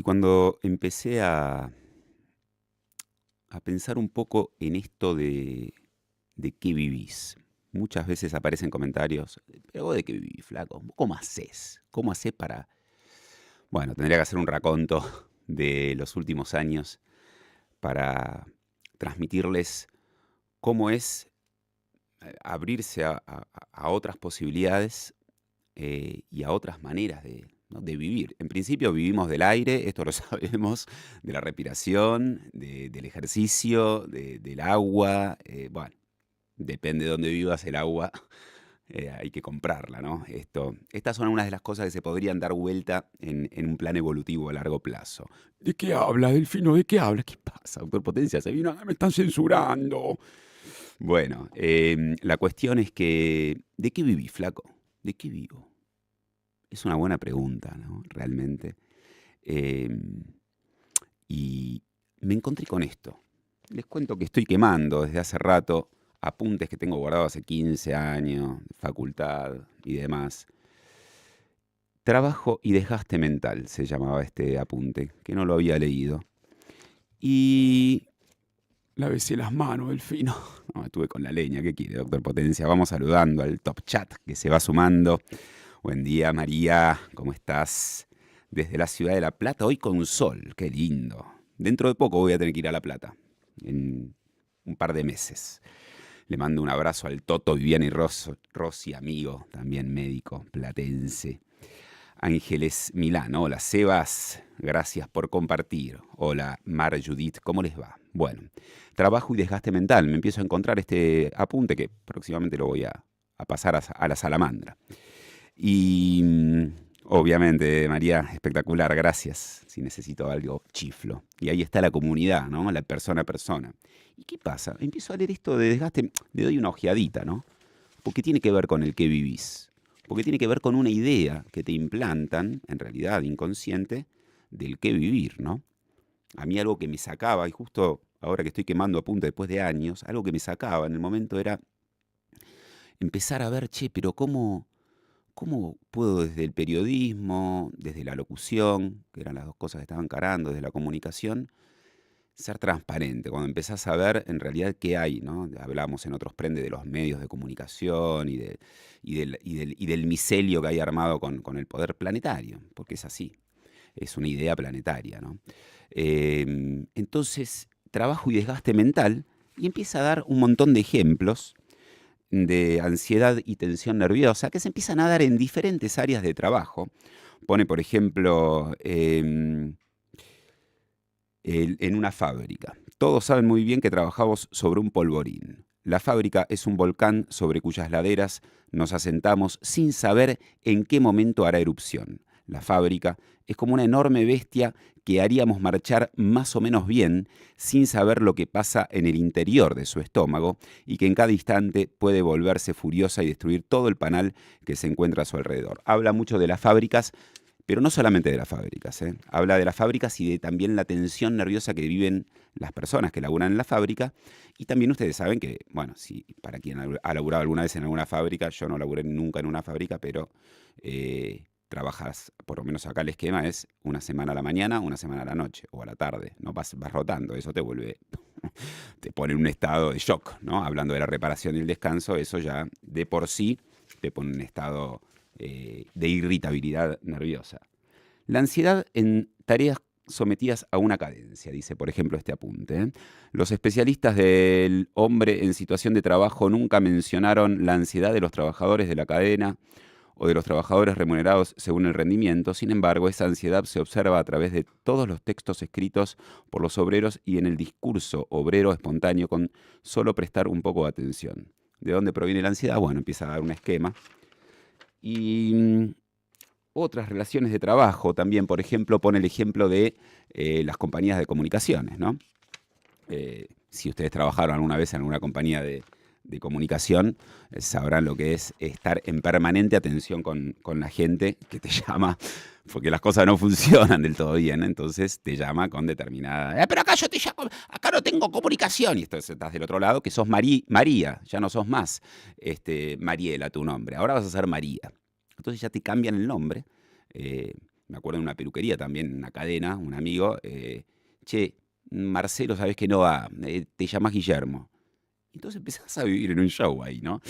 cuando empecé a pensar un poco en esto de qué vivís, muchas veces aparecen comentarios, pero vos de qué vivís, flaco, ¿cómo haces? ¿Cómo haces para...? Bueno, tendría que hacer un raconto de los últimos años para transmitirles cómo es abrirse a otras posibilidades y a otras maneras ¿no? de vivir. En principio vivimos del aire, esto lo sabemos, de la respiración, del ejercicio, del agua. Bueno, depende de dónde vivas el agua, hay que comprarla, ¿no? Estas son algunas de las cosas que se podrían dar vuelta en un plan evolutivo a largo plazo. ¿De qué habla, Delfino? ¿De qué habla? ¿Qué pasa, doctor Potencia? Se vino, me están censurando. Bueno, la cuestión es que, ¿de qué viví, flaco? ¿De qué vivo? Es una buena pregunta, ¿no? Realmente. Eh, y me encontré con esto. Les cuento que estoy quemando desde hace rato apuntes que tengo guardados hace 15 años, de facultad y demás. Trabajo y desgaste mental se llamaba este apunte, que no lo había leído. Y lávese las manos, Delfino. No, estuve con la leña, ¿qué quiere, doctor Potencia? Vamos saludando al top chat que se va sumando. Buen día, María, ¿cómo estás? Desde la ciudad de La Plata, hoy con sol, qué lindo. Dentro de poco voy a tener que ir a La Plata, en un par de meses. Le mando un abrazo al Toto, Viviana y Rossi, amigo, también médico, platense. Ángeles Milán, hola Sebas, gracias por compartir. Hola Mar Judith, ¿cómo les va? Bueno, trabajo y desgaste mental, me empiezo a encontrar este apunte que próximamente lo voy a pasar a la salamandra. Y obviamente, María, espectacular, gracias. Si necesito algo, chiflo. Y ahí está la comunidad, ¿no? La persona a persona. ¿Y qué pasa? Empiezo a leer esto de desgaste, le doy una ojeadita, ¿no? Porque tiene que ver con el que vivís. Porque tiene que ver con una idea que te implantan, en realidad inconsciente, del qué vivir, ¿no? A mí algo que me sacaba, y justo ahora que estoy quemando a punta después de años, algo que me sacaba en el momento era empezar a ver, che, pero ¿cómo puedo desde el periodismo, desde la locución, que eran las dos cosas que estaba encarando, desde la comunicación, ser transparente? Cuando empezás a ver en realidad qué hay, ¿no? Hablamos en otros prendes de los medios de comunicación y del micelio que hay armado con el poder planetario, porque es así, es una idea planetaria, ¿no? Entonces, trabajo y desgaste mental, y empieza a dar un montón de ejemplos de ansiedad y tensión nerviosa que se empiezan a dar en diferentes áreas de trabajo. Pone, por ejemplo, en una fábrica. Todos saben muy bien que trabajamos sobre un polvorín. La fábrica es un volcán sobre cuyas laderas nos asentamos sin saber en qué momento hará erupción. La fábrica es como una enorme bestia que haríamos marchar más o menos bien sin saber lo que pasa en el interior de su estómago y que en cada instante puede volverse furiosa y destruir todo el panal que se encuentra a su alrededor. Habla mucho de las fábricas, pero no solamente de las fábricas, ¿eh? Habla de las fábricas y de también la tensión nerviosa que viven las personas que laburan en la fábrica. Y también ustedes saben que, bueno, si para quien ha laburado alguna vez en alguna fábrica, yo no laburé nunca en una fábrica, pero trabajas, por lo menos acá el esquema es una semana a la mañana, una semana a la noche o a la tarde. No vas rotando, eso te vuelve, te pone en un estado de shock, ¿no? Hablando de la reparación y el descanso, eso ya de por sí te pone en un estado de irritabilidad nerviosa. La ansiedad en tareas sometidas a una cadencia, dice por ejemplo este apunte, ¿eh? Los especialistas del hombre en situación de trabajo nunca mencionaron la ansiedad de los trabajadores de la cadena o de los trabajadores remunerados según el rendimiento. Sin embargo, esa ansiedad se observa a través de todos los textos escritos por los obreros y en el discurso obrero espontáneo con solo prestar un poco de atención. ¿De dónde proviene la ansiedad? Bueno, empieza a dar un esquema. Y otras relaciones de trabajo también, por ejemplo, pone el ejemplo de las compañías de comunicaciones, ¿no? Si ustedes trabajaron alguna vez en alguna compañía de comunicación, sabrán lo que es estar en permanente atención con la gente que te llama, porque las cosas no funcionan del todo bien, ¿eh? Entonces te llama con determinada... pero acá yo te llamo, acá no tengo comunicación. Y entonces estás del otro lado, que sos María, ya no sos más Mariela tu nombre, ahora vas a ser María. Entonces ya te cambian el nombre me acuerdo en una peluquería también, en una cadena, un amigo, che, Marcelo, sabes que no va, te llamas Guillermo. Entonces empezás a vivir en un show ahí, ¿no?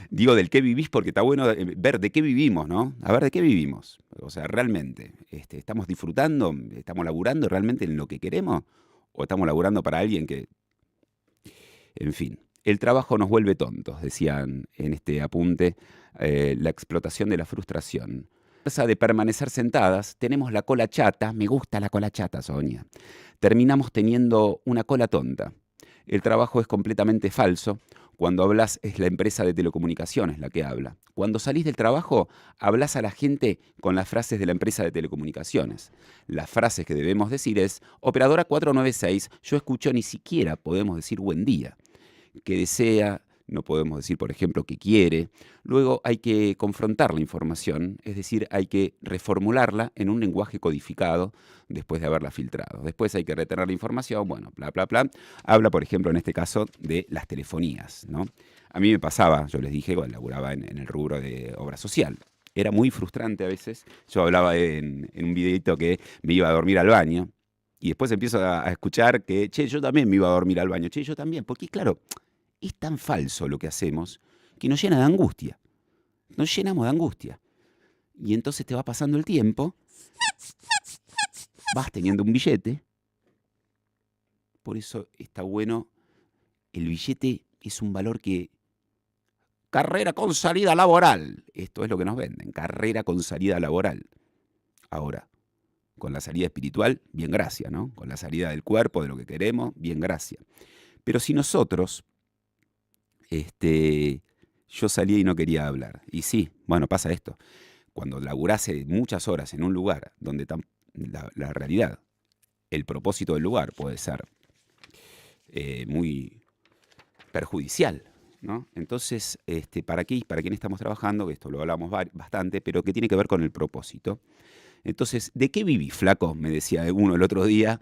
Digo del qué vivís porque está bueno ver de qué vivimos, ¿no? A ver de qué vivimos. O sea, realmente, ¿estamos disfrutando? ¿Estamos laburando realmente en lo que queremos? ¿O estamos laburando para alguien que, en fin? El trabajo nos vuelve tontos, decían en este apunte, la explotación de la frustración. De permanecer sentadas, tenemos la cola chata, me gusta la cola chata, Sonia. Terminamos teniendo una cola tonta. El trabajo es completamente falso. Cuando hablas es la empresa de telecomunicaciones la que habla. Cuando salís del trabajo, hablas a la gente con las frases de la empresa de telecomunicaciones. Las frases que debemos decir es, operadora 496, yo escucho, ni siquiera podemos decir buen día. Que desea, no podemos decir, por ejemplo, que quiere. Luego hay que confrontar la información, es decir, hay que reformularla en un lenguaje codificado después de haberla filtrado. Después hay que retener la información, bueno, bla, bla, bla. Habla, por ejemplo, en este caso, de las telefonías, ¿no? A mí me pasaba, yo les dije, cuando laburaba en el rubro de obra social. Era muy frustrante a veces. Yo hablaba en un videito que me iba a dormir al baño y después empiezo a escuchar que, che, yo también me iba a dormir al baño, che, yo también, porque claro, es tan falso lo que hacemos que nos llena de angustia. Nos llenamos de angustia. Y entonces te va pasando el tiempo, vas teniendo un billete. Por eso está bueno, el billete es un valor que... Carrera con salida laboral. Esto es lo que nos venden, carrera con salida laboral. Ahora, con la salida espiritual, bien gracia, ¿no? Con la salida del cuerpo, de lo que queremos, bien gracia. Pero si nosotros... yo salía y no quería hablar. Y sí, bueno, pasa esto. Cuando laburase muchas horas en un lugar donde la realidad, el propósito del lugar puede ser muy perjudicial, ¿no? Entonces, ¿para qué? ¿Para quién estamos trabajando? Esto lo hablamos bastante, pero que tiene que ver con el propósito. Entonces, ¿de qué viví, flaco? Me decía uno el otro día,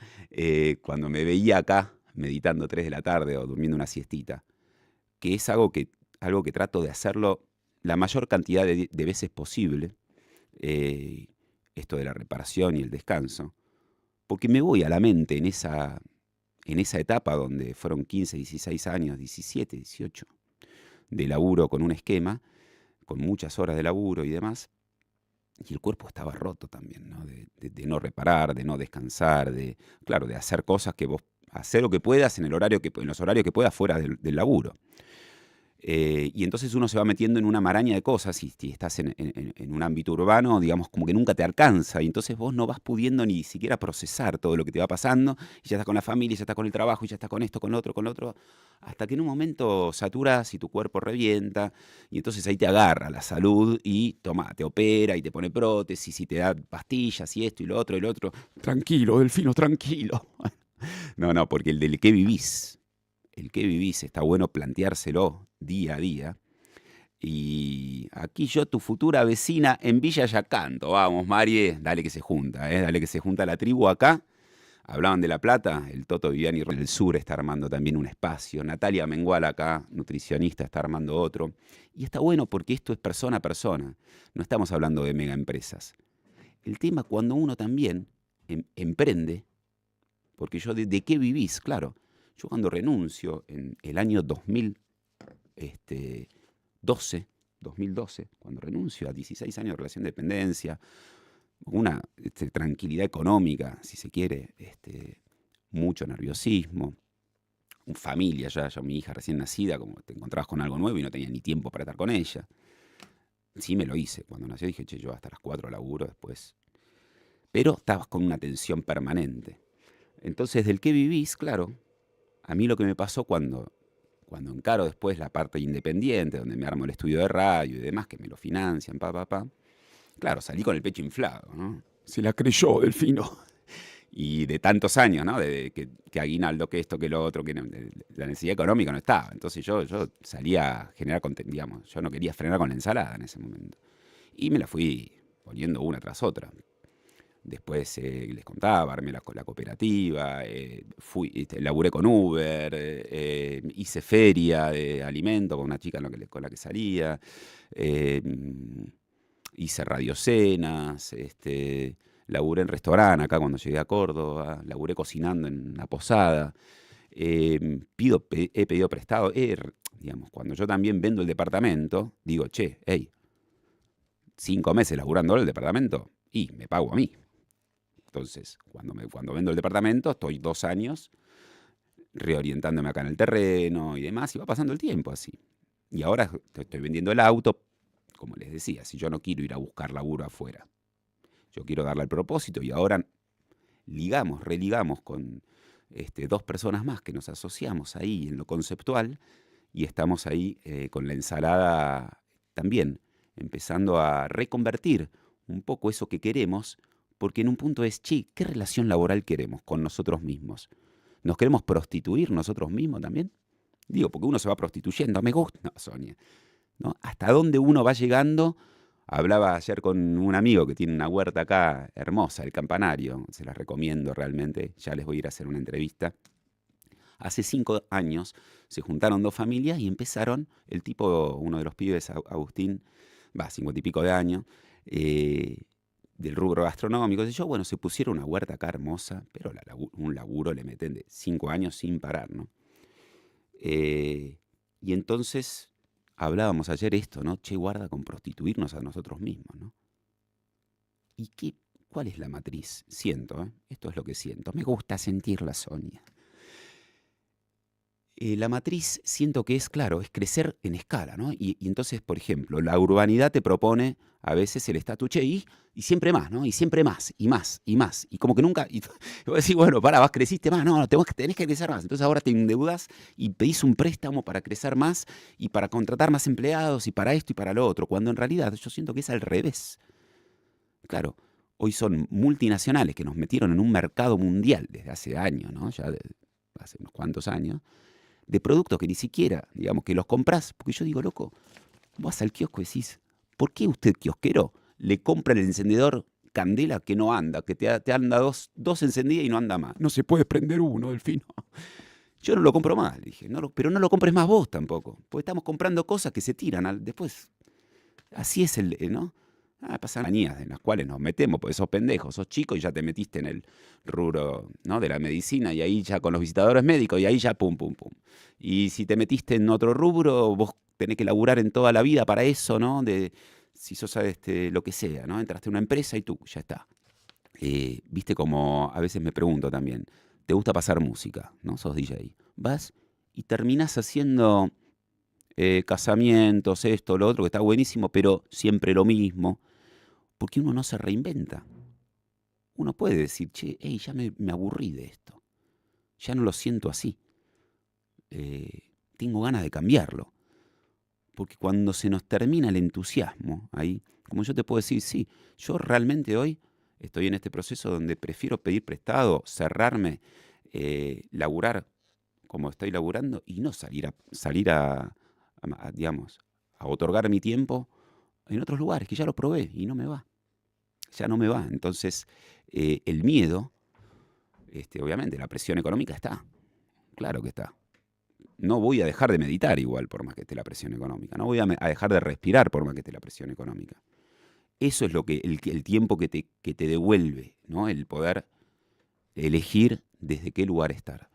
cuando me veía acá meditando 3 de la tarde o durmiendo una siestita, que es algo que trato de hacerlo la mayor cantidad de veces posible, esto de la reparación y el descanso, porque me voy a la mente en esa etapa donde fueron 15, 16 años, 17, 18, de laburo con un esquema, con muchas horas de laburo y demás, y el cuerpo estaba roto también, ¿no? De no reparar, de no descansar, claro, de hacer cosas que vos, hacer lo que puedas en los horarios que puedas fuera del laburo. Y entonces uno se va metiendo en una maraña de cosas y si estás en un ámbito urbano, digamos, como que nunca te alcanza y entonces vos no vas pudiendo ni siquiera procesar todo lo que te va pasando y ya estás con la familia, ya estás con el trabajo, y ya estás con esto, con lo otro, hasta que en un momento saturas y tu cuerpo revienta y entonces ahí te agarra la salud y te opera y te pone prótesis y te da pastillas y esto y lo otro y lo otro. Tranquilo, Delfino, tranquilo. No, porque el del que vivís está bueno planteárselo día a día. Y aquí yo, tu futura vecina en Villa Yacanto. Vamos, Marie, dale que se junta, dale que se junta la tribu acá. Hablaban de La Plata, el Toto Viviani del Sur está armando también un espacio. Natalia Mengual acá, nutricionista, está armando otro. Y está bueno porque esto es persona a persona. No estamos hablando de mega empresas. El tema cuando uno también emprende, porque yo, ¿de qué vivís? Claro. Yo cuando renuncio en el año 2012, cuando renuncio a 16 años de relación de dependencia, una tranquilidad económica, si se quiere, mucho nerviosismo, familia, ya mi hija recién nacida, como te encontrabas con algo nuevo y no tenía ni tiempo para estar con ella. Sí me lo hice, cuando nació dije, che, yo hasta las 4 laburo después. Pero estabas con una tensión permanente. Entonces, ¿del qué vivís? Claro. A mí lo que me pasó cuando encaro después la parte independiente, donde me armo el estudio de radio y demás, que me lo financian, claro, salí con el pecho inflado, ¿no? Se la creyó, Delfino. Y de tantos años, ¿no? De que aguinaldo, que esto, que lo otro, que la necesidad económica no estaba. Entonces yo salía a generar contenido, digamos, yo no quería frenar con la ensalada en ese momento. Y me la fui poniendo una tras otra. Después les contaba, armé la cooperativa, laburé con Uber, hice feria de alimento con una chica con la que salía, hice radiocenas, laburé en restaurante acá cuando llegué a Córdoba, laburé cocinando en una posada, he pedido prestado, digamos, cuando yo también vendo el departamento, digo, che, hey, 5 meses laburando el departamento y me pago a mí. Entonces, cuando vendo el departamento, estoy 2 años reorientándome acá en el terreno y demás, y va pasando el tiempo así. Y ahora estoy vendiendo el auto, como les decía, si yo no quiero ir a buscar laburo afuera, yo quiero darle el propósito y ahora religamos con 2 personas más que nos asociamos ahí en lo conceptual y estamos ahí con la ensalada también, empezando a reconvertir un poco eso que queremos, porque en un punto es, che, ¿qué relación laboral queremos con nosotros mismos? ¿Nos queremos prostituir nosotros mismos también? Digo, porque uno se va prostituyendo, me gusta, no, Sonia, ¿no? ¿Hasta dónde uno va llegando? Hablaba ayer con un amigo que tiene una huerta acá hermosa, el Campanario, se las recomiendo realmente, ya les voy a ir a hacer una entrevista. Hace 5 años se juntaron 2 familias y empezaron, el tipo, uno de los pibes, Agustín, 50 y pico de años, del rubro gastronómico, y yo, bueno, se pusieron una huerta acá hermosa, pero un laburo le meten de 5 años sin parar, ¿no? Y entonces hablábamos ayer esto, ¿no? Che, guarda con prostituirnos a nosotros mismos, ¿no? ¿Y cuál es la matriz? Siento, ¿eh? Esto es lo que siento. Me gusta sentirla, Sonia. La matriz siento que es, claro, es crecer en escala, ¿no? Y entonces, por ejemplo, la urbanidad te propone a veces el estatuche y siempre más, ¿no? Y siempre más, y más, y más. Y como que nunca, y vos decís, bueno, creciste más, no, tenés que crecer más. Entonces ahora te endeudas y pedís un préstamo para crecer más y para contratar más empleados y para esto y para lo otro, cuando en realidad yo siento que es al revés. Claro, hoy son multinacionales que nos metieron en un mercado mundial desde hace años, ¿no? Ya hace unos cuantos años, de productos que ni siquiera, digamos, que los compras, porque yo digo, loco, vas al kiosco y decís, ¿por qué usted, kiosquero, le compra el encendedor Candela que no anda, que te anda dos encendidas y no anda más? No se puede prender uno, Delfino. Yo no lo compro más, dije, pero no lo compres más vos tampoco, porque estamos comprando cosas que se tiran después. Así es ¿no? Pasan manías en las cuales nos metemos, porque sos pendejo, sos chico y ya te metiste en el rubro, ¿no? De la medicina y ahí ya con los visitadores médicos y ahí ya pum, pum, pum. Y si te metiste en otro rubro, vos tenés que laburar en toda la vida para eso, ¿no? Si sos lo que sea, ¿no? Entraste a una empresa y tú, ya está. Viste como a veces me pregunto también, ¿te gusta pasar música? ¿No? Sos DJ. Vas y terminás haciendo casamientos, esto, lo otro, que está buenísimo, pero siempre lo mismo. Porque uno no se reinventa. Uno puede decir, che, hey, ya me aburrí de esto. Ya no lo siento así. Tengo ganas de cambiarlo. Porque cuando se nos termina el entusiasmo, ahí, como yo te puedo decir, sí, yo realmente hoy estoy en este proceso donde prefiero pedir prestado, cerrarme, laburar como estoy laburando y no salir digamos, a otorgar mi tiempo en otros lugares que ya lo probé y no me va. Ya no me va. Entonces, el miedo, obviamente, la presión económica está. Claro que está. No voy a dejar de meditar igual por más que esté la presión económica. No voy a dejar de respirar por más que esté la presión económica. Eso es lo que el tiempo que te devuelve, ¿no? El poder elegir desde qué lugar estar.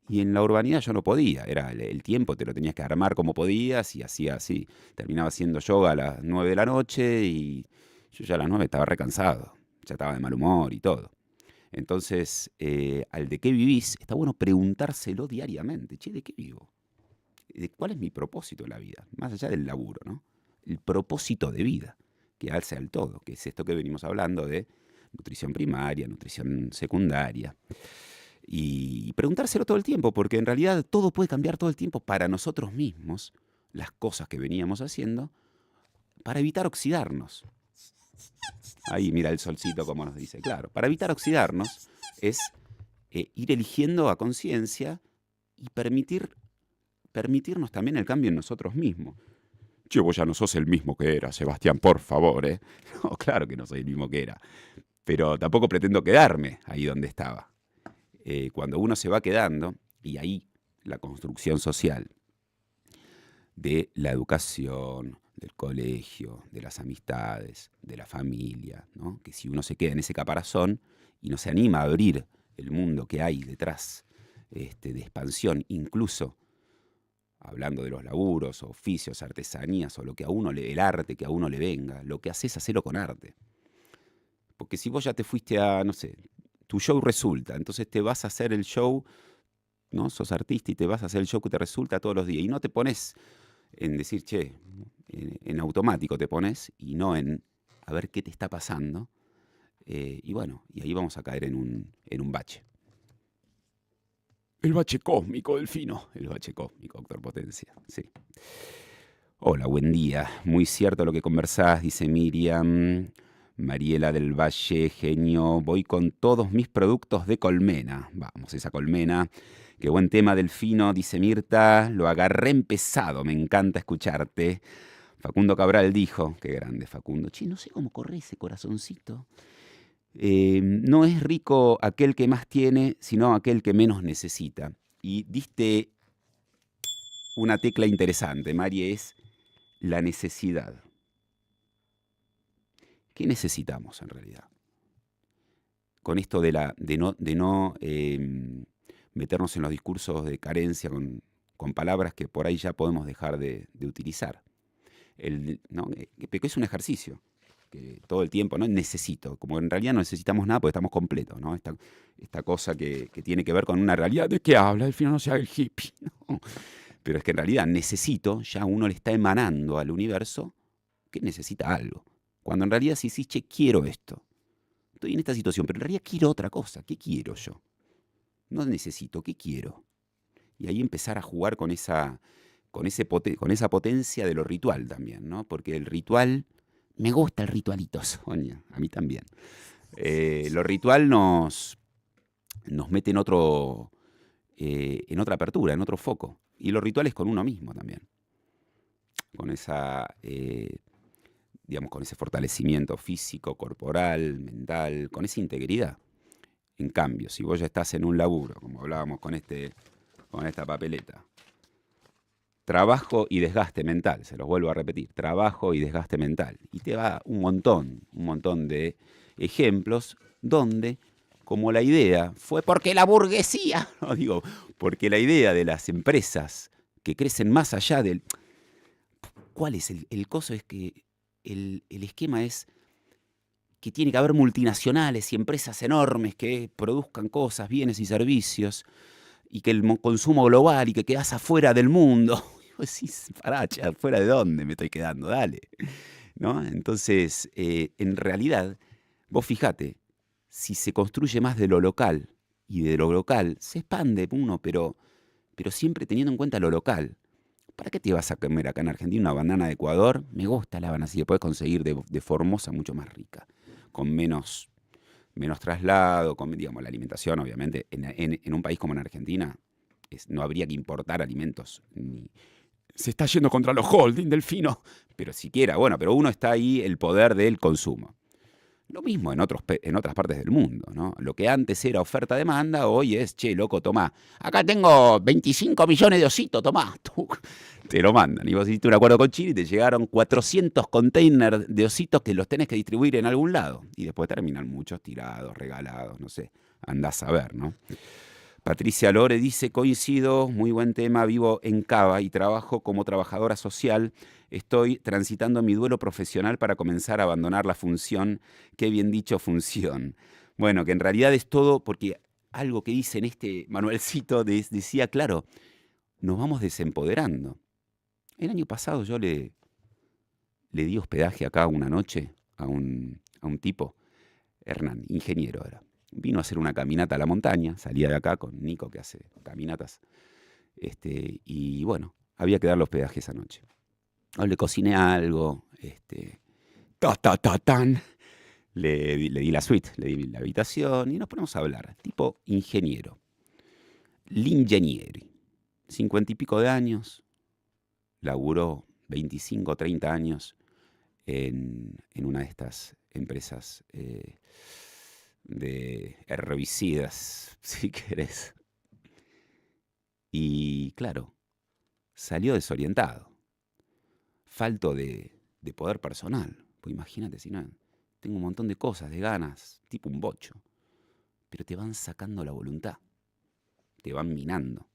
Y en la urbanidad yo no podía, era el tiempo, te lo tenías que armar como podías y hacía así. Terminaba haciendo yoga a las 9 de la noche y yo ya a las 9 estaba recansado, ya estaba de mal humor y todo. Entonces, al de qué vivís, está bueno preguntárselo diariamente. Che, ¿de qué vivo? ¿Cuál es mi propósito en la vida? Más allá del laburo, ¿no? El propósito de vida, que hace al todo, que es esto que venimos hablando de nutrición primaria, nutrición secundaria. Y preguntárselo todo el tiempo, porque en realidad todo puede cambiar todo el tiempo para nosotros mismos, las cosas que veníamos haciendo, para evitar oxidarnos. Ahí mira el solcito como nos dice, claro, para evitar oxidarnos es ir eligiendo a conciencia y permitirnos también el cambio en nosotros mismos. Che, vos ya no sos el mismo que era, Sebastián, por favor, ¿eh? No, claro que no soy el mismo que era, pero tampoco pretendo quedarme ahí donde estaba. Cuando uno se va quedando, y ahí la construcción social de la educación, del colegio, de las amistades, de la familia, ¿no? Que si uno se queda en ese caparazón y no se anima a abrir el mundo que hay detrás de expansión, incluso hablando de los laburos, oficios, artesanías o lo que a uno el arte que a uno le venga, lo que haces, hacelo con arte. Porque si vos ya te fuiste a, no sé, tu show resulta, entonces te vas a hacer el show, ¿no? Sos artista y te vas a hacer el show que te resulta todos los días y no te pones en decir, che, en automático te pones y no en a ver qué te está pasando. Y bueno, y ahí vamos a caer en un bache. El bache cósmico, Delfino. El bache cósmico, Doctor Potencia. Sí. Hola, buen día. Muy cierto lo que conversás, dice Miriam. Mariela del Valle, genio. Voy con todos mis productos de colmena. Vamos, esa colmena. Qué buen tema, Delfino, dice Mirta. Lo agarré empezado, me encanta escucharte. Facundo Cabral dijo, qué grande Facundo. Che, no sé cómo corre ese corazoncito. No es rico aquel que más tiene, sino aquel que menos necesita. Y diste una tecla interesante, Mari, es la necesidad. ¿Qué necesitamos en realidad? Con esto de no meternos en los discursos de carencia con palabras que por ahí ya podemos dejar de utilizar. ¿No? Porque es un ejercicio. Que todo el tiempo, ¿no? Necesito, como en realidad no necesitamos nada porque estamos completos, ¿no? Esta cosa que tiene que ver con una realidad. ¿De qué habla? Al final no sea el hippie, ¿no? Pero es que en realidad necesito, ya uno le está emanando al universo que necesita algo. Cuando en realidad si decís, che, quiero esto. Estoy en esta situación, pero en realidad quiero otra cosa. ¿Qué quiero yo? No necesito, ¿qué quiero? Y ahí empezar a jugar con esa potencia de lo ritual también, ¿no? Porque el ritual... Me gusta el ritualito, Sonia, a mí también. Lo ritual nos mete en otra apertura, en otro foco. Y lo ritual es con uno mismo también. Con con ese fortalecimiento físico, corporal, mental, con esa integridad. En cambio, si vos ya estás en un laburo, como hablábamos con esta papeleta, trabajo y desgaste mental, se los vuelvo a repetir, trabajo y desgaste mental. Y te va un montón de ejemplos donde, como la idea fue porque la burguesía, no digo, porque la idea de las empresas que crecen más allá del... ¿Cuál es el coso? Es que el esquema es que tiene que haber multinacionales y empresas enormes que produzcan cosas, bienes y servicios, y que el consumo global y que quedás afuera del mundo. Decís, paracha, ¿afuera de dónde me estoy quedando? Dale. ¿No? Entonces, en realidad, vos fijate, si se construye más de lo local y de lo local, se expande uno, pero siempre teniendo en cuenta lo local. ¿Para qué te vas a comer acá en Argentina una banana de Ecuador? Me gusta la banana, si la puedes conseguir de Formosa mucho más rica, con menos traslado, con, digamos, la alimentación, obviamente, en un país como en Argentina, no habría que importar alimentos. Se está yendo contra los holding, Delfino, pero siquiera, bueno, pero uno está ahí el poder del consumo. Lo mismo en otras partes del mundo, ¿no? Lo que antes era oferta-demanda, hoy es, che, loco, tomá. Acá tengo 25 millones de ositos, tomá. Te lo mandan. Y vos hiciste un acuerdo con Chile y te llegaron 400 containers de ositos que los tenés que distribuir en algún lado. Y después terminan muchos tirados, regalados, no sé. Andás a ver, ¿no? Patricia Lore dice, coincido, muy buen tema, vivo en Cava y trabajo como trabajadora social. Estoy transitando mi duelo profesional para comenzar a abandonar la función. Qué bien dicho, función. Bueno, que en realidad es todo porque algo que dice en este manualcito decía, claro, nos vamos desempoderando. El año pasado yo le di hospedaje acá una noche a un tipo, Hernán, ingeniero era. Vino a hacer una caminata a la montaña, salía de acá con Nico que hace caminatas. Y bueno, había que darle hospedaje esa noche. Le cociné algo, tan. Le di la suite, le di la habitación y nos ponemos a hablar. Tipo ingeniero. L'ingenieri. 50 y pico de años. Laburó 25 o 30 años en una de estas empresas de herbicidas, si querés. Y claro, salió desorientado. falto de poder personal. Pues imagínate, si no, tengo un montón de cosas, de ganas, tipo un bocho, pero te van sacando la voluntad, te van minando.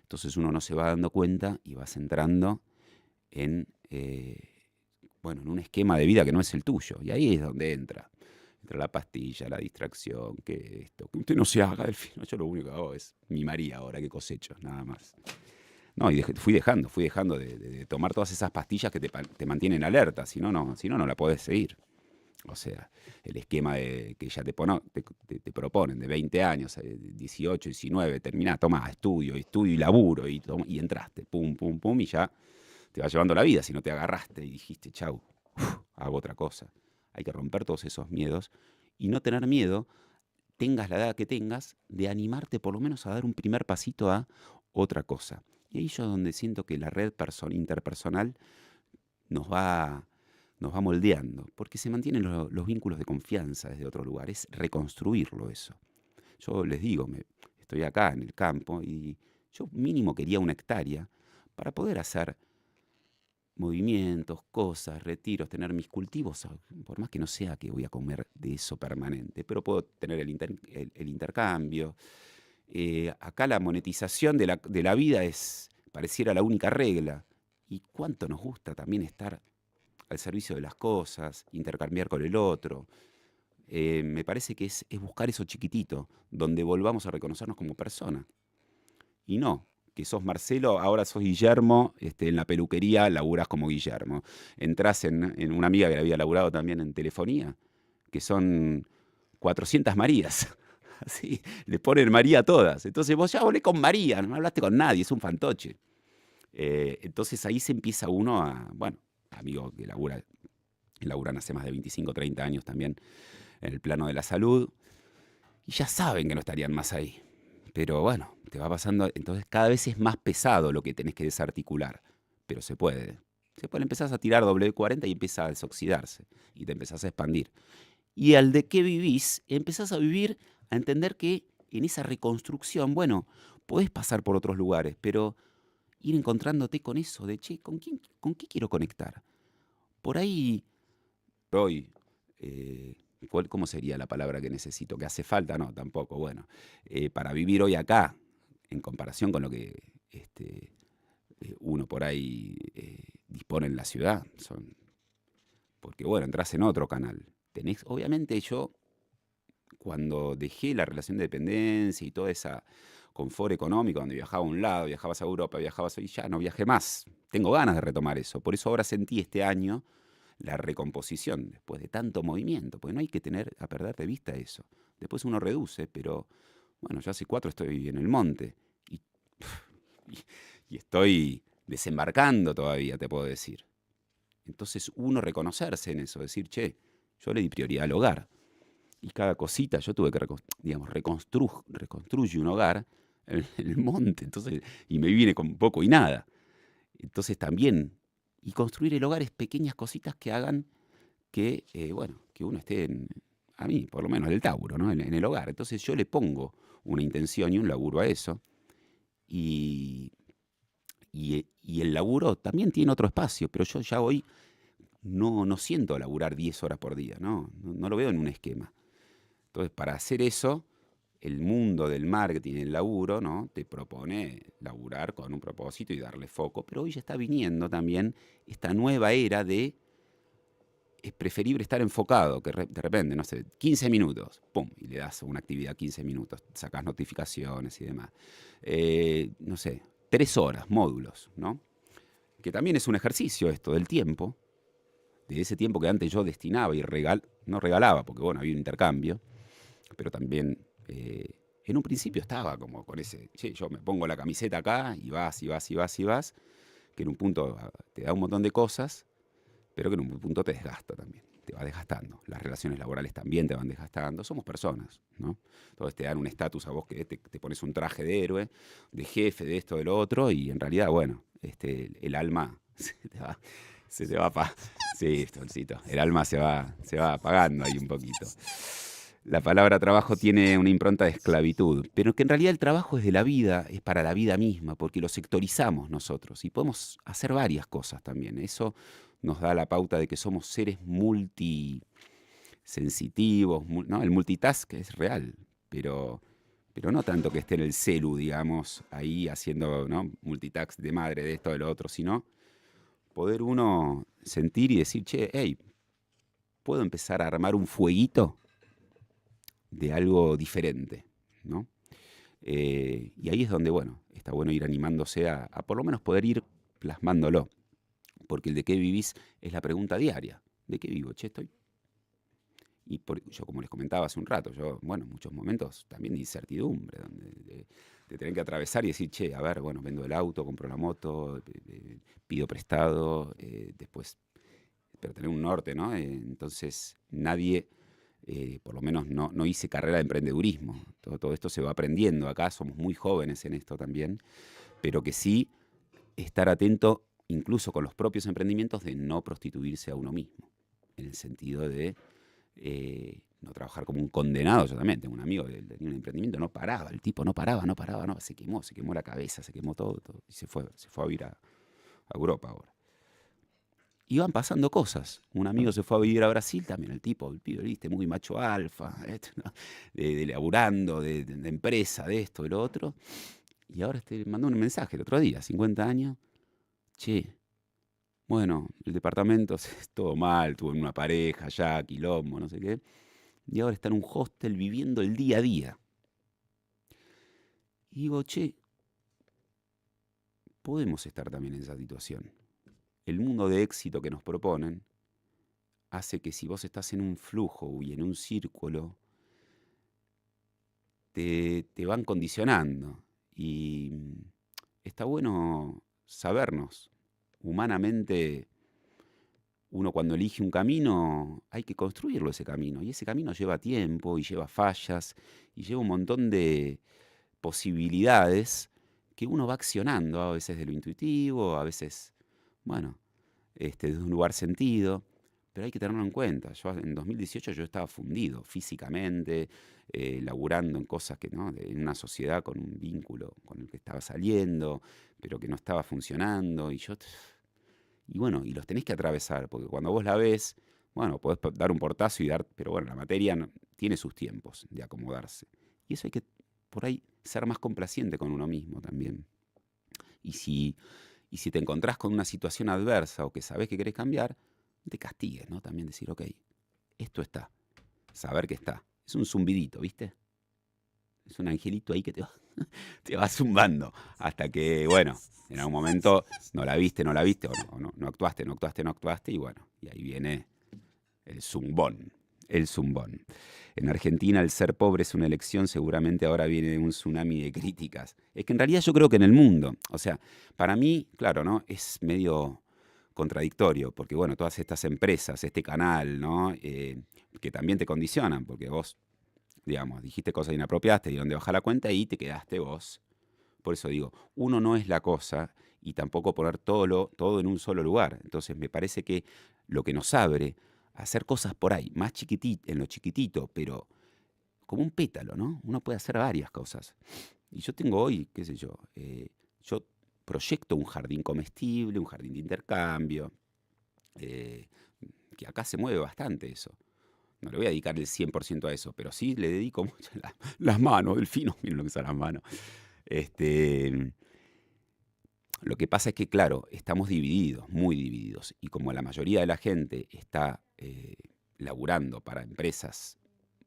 Entonces uno no se va dando cuenta y vas entrando en, en un esquema de vida que no es el tuyo. Y ahí es donde entra la pastilla, la distracción, que esto, que usted no se haga, Delfino. Yo lo único que hago es mi María ahora que cosecho, nada más. No, y fui dejando de tomar todas esas pastillas que te mantienen alerta, si no, no la podés seguir. O sea, el esquema que ya te proponen de 20 años, 18, 19, terminá, toma, estudio y laburo, y entraste, pum, pum, pum, y ya te va llevando la vida si no te agarraste y dijiste, chau, hago otra cosa. Hay que romper todos esos miedos y no tener miedo, tengas la edad que tengas, de animarte por lo menos a dar un primer pasito a otra cosa. Y ahí yo es donde siento que la red interpersonal nos va moldeando, porque se mantienen los vínculos de confianza desde otro lugar, es reconstruirlo eso. Yo les digo, estoy acá en el campo y yo mínimo quería 1 hectárea para poder hacer movimientos, cosas, retiros, tener mis cultivos, por más que no sea que voy a comer de eso permanente, pero puedo tener el intercambio. Acá la monetización de la vida pareciera la única regla. Y cuánto nos gusta también estar al servicio de las cosas, intercambiar con el otro. Me parece que es buscar eso chiquitito, donde volvamos a reconocernos como persona. Y no, que sos Marcelo, ahora sos Guillermo, en la peluquería laburás como Guillermo. Entrás en una amiga que había laburado también en telefonía, que son 400 Marías. Así, le ponen María a todas. Entonces vos ya hablé con María, no hablaste con nadie, es un fantoche. Entonces ahí se empieza uno amigos que laburan hace más de 25, 30 años también en el plano de la salud, y ya saben que no estarían más ahí. Pero bueno, te va pasando, entonces cada vez es más pesado lo que tenés que desarticular, pero se puede. Empezás a tirar W40 y empieza a desoxidarse, y te empezás a expandir. Y al de qué vivís, empezás a vivir, a entender que en esa reconstrucción, podés pasar por otros lugares, pero ir encontrándote con eso de, che, con qué quiero conectar? Por ahí, hoy, ¿cómo sería la palabra que necesito? ¿Que hace falta? No, tampoco. Bueno, para vivir hoy acá, en comparación con lo que uno por ahí dispone en la ciudad, porque entras en otro canal. Obviamente yo, cuando dejé la relación de dependencia y toda esa confort económico, donde viajaba a un lado, viajabas a Europa, viajabas y ya no viajé más. Tengo ganas de retomar eso. Por eso ahora sentí este año la recomposición, después de tanto movimiento, porque no hay que perder de vista eso. Después uno reduce, pero yo hace 4 estoy en el monte y, y estoy desembarcando todavía, te puedo decir. Entonces uno reconocerse en eso, decir, che, yo le di prioridad al hogar. Y cada cosita yo tuve que, reconstruye un hogar en el monte, entonces, y me vine con poco y nada. Entonces también, y construir el hogar es pequeñas cositas que hagan que, que uno esté, a mí por lo menos, el Tauro, ¿no? En el hogar. Entonces yo le pongo una intención y un laburo a eso. Y el laburo también tiene otro espacio, pero yo ya hoy no siento laburar 10 horas por día, no lo veo en un esquema. Entonces, para hacer eso, el mundo del marketing, el laburo, ¿no? Te propone laburar con un propósito y darle foco, pero hoy ya está viniendo también esta nueva era de es preferible estar enfocado, que de repente, no sé, 15 minutos, pum, y le das una actividad 15 minutos, sacas notificaciones y demás. No sé, 3 horas, módulos, ¿no? Que también es un ejercicio esto del tiempo, de ese tiempo que antes yo destinaba y no regalaba, porque había un intercambio, pero también en un principio estaba como con ese, che, yo me pongo la camiseta acá y vas, que en un punto te da un montón de cosas, pero que en un punto te desgasta también, te va desgastando. Las relaciones laborales también te van desgastando, somos personas, ¿no? Entonces te dan un estatus a vos que te pones un traje de héroe, de jefe, de esto, de lo otro, y en realidad, el alma se te va sí, Stoncito, el alma se va apagando ahí un poquito. La palabra trabajo tiene una impronta de esclavitud, pero que en realidad el trabajo es de la vida, es para la vida misma, porque lo sectorizamos nosotros y podemos hacer varias cosas también. Eso nos da la pauta de que somos seres multisensitivos, ¿no? El multitask es real, pero no tanto que esté en el celu, digamos, ahí haciendo, ¿no?, multitask de madre, de esto, de lo otro, sino poder uno sentir y decir, che, hey, ¿puedo empezar a armar un fueguito de algo diferente, ¿no? Y ahí es donde, bueno, está bueno ir animándose a por lo menos poder ir plasmándolo, porque el de qué vivís es la pregunta diaria. ¿De qué vivo? Che, estoy. Yo, como les comentaba hace un rato, yo, bueno, muchos momentos también de incertidumbre, de tener que atravesar y decir, che, a ver, bueno, vendo el auto, compro la moto, pido prestado, después, pero tener un norte, ¿no? Entonces, nadie, por lo menos no hice carrera de emprendedurismo. Todo esto se va aprendiendo acá, somos muy jóvenes en esto también, pero que sí estar atento, incluso con los propios emprendimientos, de no prostituirse a uno mismo, en el sentido de no trabajar como un condenado. Yo también tengo un amigo que tenía un emprendimiento, no paraba, el tipo no paraba, no, se quemó la cabeza, se quemó todo, y se fue a vivir a Europa ahora. Y van pasando cosas. Un amigo se fue a vivir a Brasil también, el pibe, viste, muy macho alfa, ¿no? De laburando, de empresa, de esto, de lo otro. Y ahora mandó un mensaje el otro día, 50 años. Che, bueno, el departamento es todo mal, tuve una pareja ya, quilombo, no sé qué. Y ahora está en un hostel viviendo el día a día. Y digo, che, podemos estar también en esa situación. El mundo de éxito que nos proponen hace que si vos estás en un flujo y en un círculo, te van condicionando. Y está bueno sabernos. Humanamente, uno cuando elige un camino, hay que construirlo ese camino. Y ese camino lleva tiempo y lleva fallas y lleva un montón de posibilidades que uno va accionando, a veces de lo intuitivo, a veces, bueno, desde un lugar sentido, pero hay que tenerlo en cuenta. Yo en 2018 yo estaba fundido físicamente, laburando en cosas que, ¿no?, en una sociedad con un vínculo con el que estaba saliendo, pero que no estaba funcionando, y bueno, y los tenés que atravesar, porque cuando vos la ves, bueno, podés dar un portazo y dar, pero bueno, la materia tiene sus tiempos de acomodarse. Y eso hay que, por ahí, ser más complaciente con uno mismo también. Y si te encontrás con una situación adversa o que sabés que querés cambiar, no te castigues, ¿no? También decir, ok, esto está, saber que está. Es un zumbidito, ¿viste? Es un angelito ahí que te va zumbando hasta que, bueno, en algún momento no la viste, o no actuaste, y bueno, y ahí viene el zumbón, el zumbón. En Argentina el ser pobre es una elección, seguramente ahora viene un tsunami de críticas. Es que en realidad yo creo que en el mundo, o sea, para mí, claro, ¿no?, es medio contradictorio, porque bueno, todas estas empresas, este canal, ¿no?, que también te condicionan, porque vos, digamos, dijiste cosas inapropiadas, te dieron de bajar la cuenta y te quedaste vos. Por eso digo, uno no es la cosa y tampoco poner todo en un solo lugar. Entonces me parece que lo que nos abre a hacer cosas por ahí, más chiquitito, en lo chiquitito, pero como un pétalo, ¿no? Uno puede hacer varias cosas. Y yo tengo hoy, qué sé yo proyecto un jardín comestible, un jardín de intercambio, que acá se mueve bastante eso. No le voy a dedicar el 100% a eso, pero sí le dedico mucho las manos, Delfino, miren lo que son las manos. Lo que pasa es que, claro, estamos divididos, muy divididos, y como la mayoría de la gente está laburando para empresas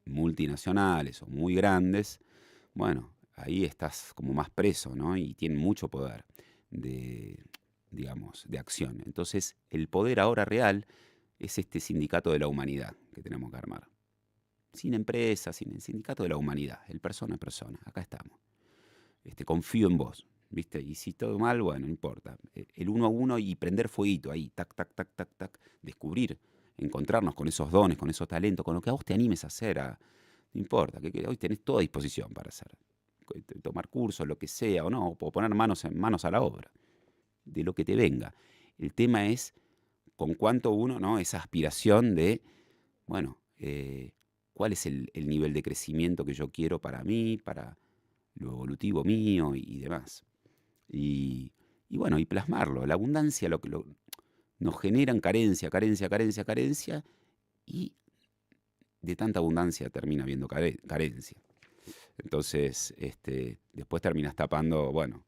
multinacionales o muy grandes, bueno, ahí estás como más preso, ¿no? Y tienen mucho poder digamos, de acción. Entonces, el poder ahora real es este sindicato de la humanidad que tenemos que armar. Sin empresas, sin el sindicato de la humanidad, el persona a persona, acá estamos. Confío en vos, ¿viste? Y si todo mal, bueno, no importa. El uno a uno y prender fueguito ahí, tac, tac, tac, tac, tac, descubrir, encontrarnos con esos dones, con esos talentos, con lo que a vos te animes a hacer, no importa, que hoy tenés toda disposición para hacer. Tomar cursos, lo que sea, o no, o poner manos a la obra, de lo que te venga. El tema es con cuánto uno, ¿no?, esa aspiración de, bueno, cuál es el nivel de crecimiento que yo quiero para mí, para lo evolutivo mío y demás. Y, y bueno, y plasmarlo. La abundancia nos generan carencia, carencia, carencia, carencia, y de tanta abundancia termina habiendo carencia. Entonces, después terminas tapando, bueno,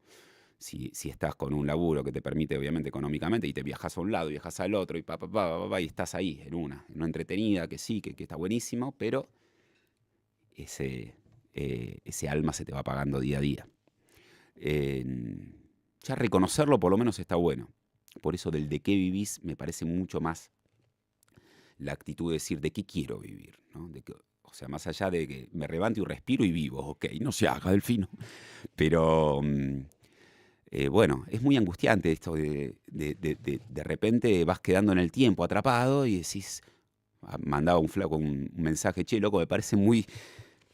si estás con un laburo que te permite, obviamente, económicamente, y te viajas a un lado, viajas al otro, y estás ahí, en una entretenida, que sí, que está buenísimo, pero ese alma se te va apagando día a día. Ya reconocerlo por lo menos está bueno. Por eso del de qué vivís me parece mucho más la actitud de decir de qué quiero vivir, ¿no? O sea, más allá de que me levanto y respiro y vivo, ok, no se haga, Delfino. Pero bueno, es muy angustiante esto de repente vas quedando en el tiempo atrapado y decís, mandaba un flaco un mensaje, che, loco,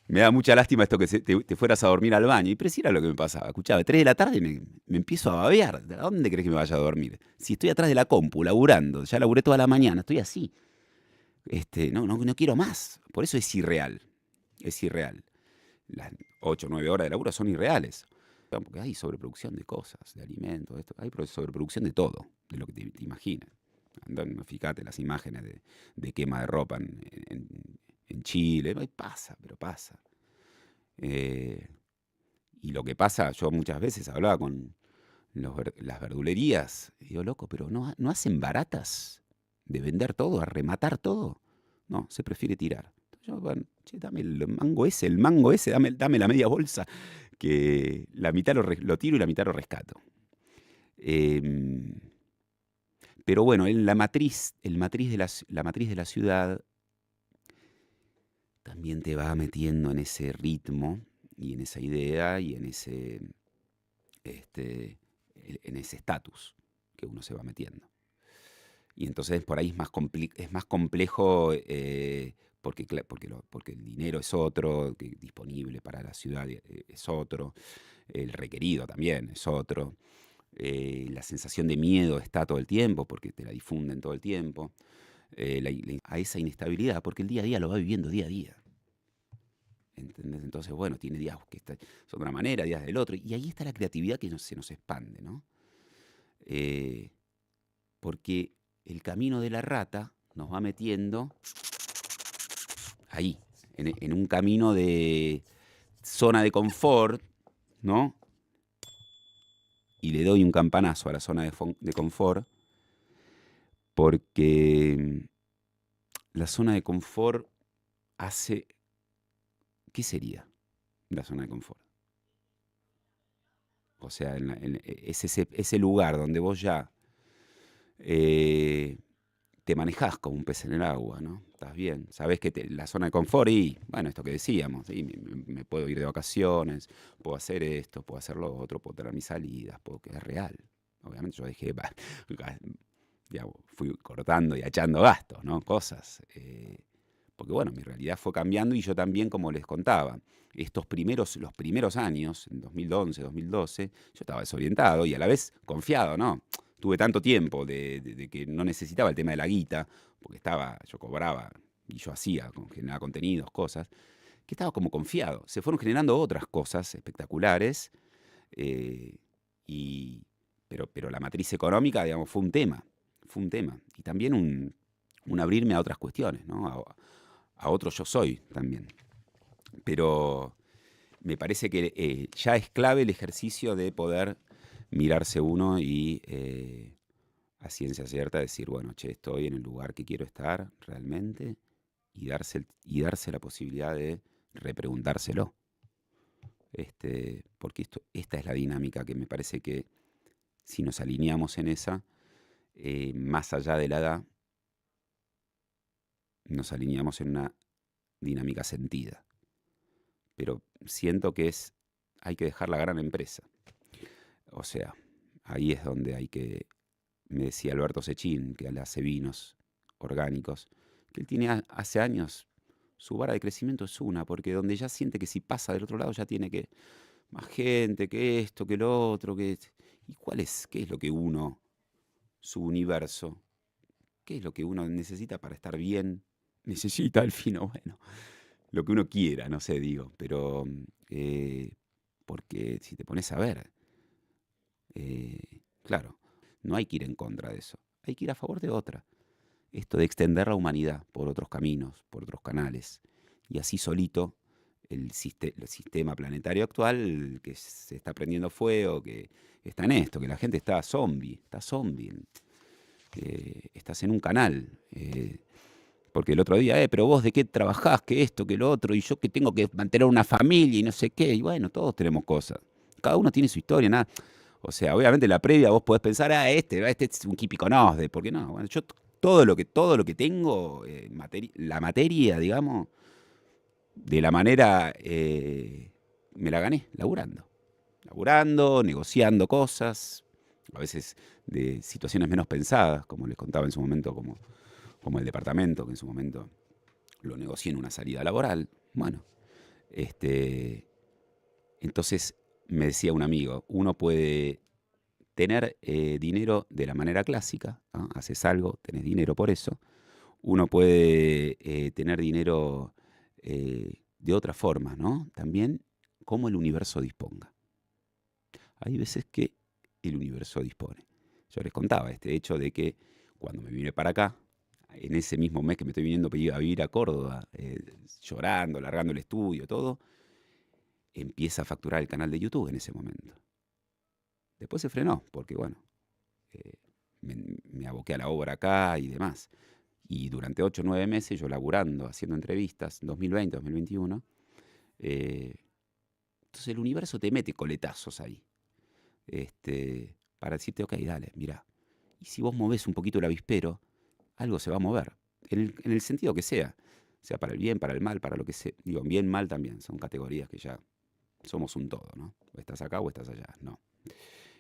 me da mucha lástima esto que te fueras a dormir al baño. Y pero sí era lo que me pasaba. Escuchaba, 3 de la tarde me empiezo a babear. ¿A dónde crees que me vaya a dormir? Si estoy atrás de la compu, laburando, ya laburé toda la mañana, estoy así. No quiero más. Por eso es irreal. Es irreal. Las 8 o 9 horas de laburo son irreales. Porque hay sobreproducción de cosas, de alimentos, hay sobreproducción de todo, de lo que te imaginas. Fíjate las imágenes de quema de ropa en Chile. Pasa, pero pasa. Y lo que pasa, yo muchas veces hablaba con las verdulerías, y digo, loco, pero ¿no hacen baratas de vender todo, a rematar todo? No, se prefiere tirar. Yo, bueno, che, dame el mango ese, dame la media bolsa, que la mitad lo tiro y la mitad lo rescato. Pero bueno, la matriz de la ciudad también te va metiendo en ese ritmo y en esa idea y en ese estatus que uno se va metiendo. Y entonces por ahí es más complejo porque el dinero es otro, que disponible para la ciudad es otro, el requerido también es otro, la sensación de miedo está todo el tiempo porque te la difunden todo el tiempo, a esa inestabilidad porque el día a día lo va viviendo día a día. ¿Entendés? Entonces, bueno, tiene días que son de una manera, días del otro, y ahí está la creatividad que se nos expande, ¿no? Porque el camino de la rata nos va metiendo ahí, en un camino de zona de confort, ¿no? Y le doy un campanazo a la zona de confort, porque la zona de confort hace... ¿Qué sería la zona de confort? O sea, es ese lugar donde vos ya te manejás como un pez en el agua, ¿no? Estás bien, sabés que la zona de confort y, bueno, esto que decíamos, ¿sí? Me puedo ir de vacaciones, puedo hacer esto, puedo hacer lo otro, puedo tener mis salidas, que es real. Obviamente yo dejé, digamos, fui cortando y echando gastos, ¿no? Cosas. Porque bueno, mi realidad fue cambiando y yo también, como les contaba, los primeros años, en 2011, 2012, yo estaba desorientado y a la vez confiado, ¿no? Tuve tanto tiempo de que no necesitaba el tema de la guita, porque yo cobraba y yo generaba contenidos, cosas, que estaba como confiado. Se fueron generando otras cosas espectaculares, eh, pero la matriz económica, digamos, fue un tema. Y también un abrirme a otras cuestiones, ¿no? A otro yo soy también. Pero me parece que ya es clave el ejercicio de poder mirarse uno y a ciencia cierta decir, bueno, che, estoy en el lugar que quiero estar realmente y darse la posibilidad de repreguntárselo. Porque esta es la dinámica que me parece que si nos alineamos en esa, más allá de la edad, nos alineamos en una dinámica sentida. Pero siento que hay que dejar la gran empresa. O sea, ahí es donde me decía Alberto Sechín, que él hace vinos orgánicos, que él tiene hace años, su vara de crecimiento es una, porque donde ya siente que si pasa del otro lado ya tiene que más gente, que esto, que lo otro, ¿y qué es lo que su universo, qué es lo que uno necesita para estar bien? Necesita el fino, bueno. lo que uno quiera, no sé, digo, pero porque si te pones a ver, claro, no hay que ir en contra de eso, hay que ir a favor de otra. Esto de extender la humanidad por otros caminos, por otros canales, y así solito el sistema planetario actual que se está prendiendo fuego, que está en esto, que la gente está zombie, estás en un canal. Porque el otro día, pero vos de qué trabajás, que esto, que lo otro, y yo que tengo que mantener una familia y no sé qué, y bueno, todos tenemos cosas. Cada uno tiene su historia, nada. O sea, obviamente en la previa vos podés pensar, este es un kipiconosde, porque no, bueno, yo todo lo que tengo, la materia, digamos, de la manera, me la gané, laburando, negociando cosas, a veces de situaciones menos pensadas, como les contaba en su momento, como el departamento, que en su momento lo negocié en una salida laboral. Bueno, entonces me decía un amigo, uno puede tener dinero de la manera clásica, ¿no? Haces algo, tenés dinero por eso. Uno puede tener dinero de otra forma, ¿no? También como el universo disponga. Hay veces que el universo dispone. Yo les contaba este hecho de que cuando me vine para acá, en ese mismo mes que me estoy viniendo a vivir a Córdoba, llorando, largando el estudio, todo, empieza a facturar el canal de YouTube en ese momento. Después se frenó, porque bueno, eh, me aboqué a la obra acá y demás. Y durante 8 o 9 meses yo laburando, haciendo entrevistas, 2020, 2021, entonces el universo te mete coletazos ahí, para decirte, ok, dale, mirá. Y si vos movés un poquito el avispero, algo se va a mover, en el sentido que sea para el bien, para el mal, para lo que sea. Digo, bien, mal también, son categorías que ya somos un todo, ¿no? O estás acá o estás allá, no.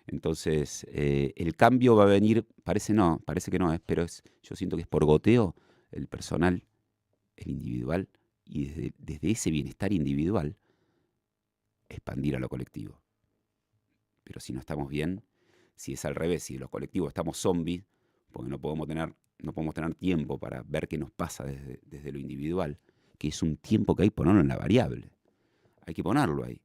Entonces, el cambio va a venir, parece que no, pero yo siento que es por goteo el personal, el individual, y desde ese bienestar individual, expandir a lo colectivo. Pero si no estamos bien, si es al revés, si los colectivos estamos zombies, porque no podemos tener tiempo para ver qué nos pasa desde lo individual, que es un tiempo que hay que ponerlo en la variable. Hay que ponerlo ahí.